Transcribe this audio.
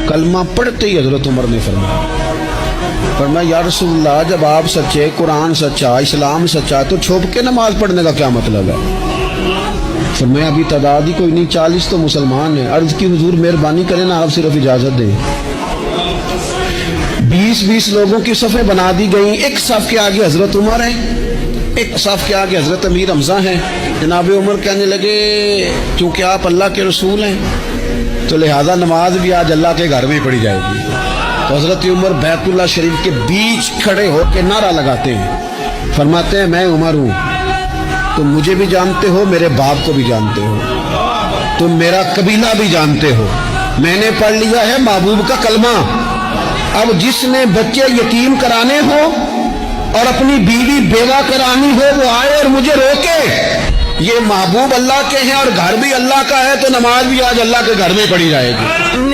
کلمہ پڑھتے ہی حضرت عمر نے فرمایا یا رسول اللہ جب آپ سچے، قرآن سچا، اسلام سچا، تو چھپ کے نماز پڑھنے کا کیا مطلب ہے؟ فرمایا ابھی تعداد ہی کوئی نہیں، 40 تو مسلمان ہیں۔ عرض کی حضور مہربانی کریں نا، آپ صرف اجازت دیں۔ 20 لوگوں کی صفیں بنا دی گئیں، ایک صف کے آگے حضرت عمر ہیں، ایک صف کے آگے حضرت امیر حمزہ ہیں۔ جناب عمر کہنے لگے چونکہ آپ اللہ کے رسول ہیں تو لہذا نماز بھی آج اللہ کے گھر میں پڑھی جائے گی۔ تو حضرت عمر بیت اللہ شریف کے بیچ کھڑے ہو کے نعرہ لگاتے ہیں، فرماتے ہیں میں عمر ہوں، تم مجھے بھی جانتے ہو، میرے باپ کو بھی جانتے ہو، تم میرا قبیلہ بھی جانتے ہو، میں نے پڑھ لیا ہے محبوب کا کلمہ۔ اب جس نے بچے یتیم کرانے ہو اور اپنی بیوی بیوہ کرانی ہو وہ آئے اور مجھے روکے۔ یہ محبوب اللہ کے ہیں اور گھر بھی اللہ کا ہے، تو نماز بھی آج اللہ کے گھر میں پڑھی جائے گی۔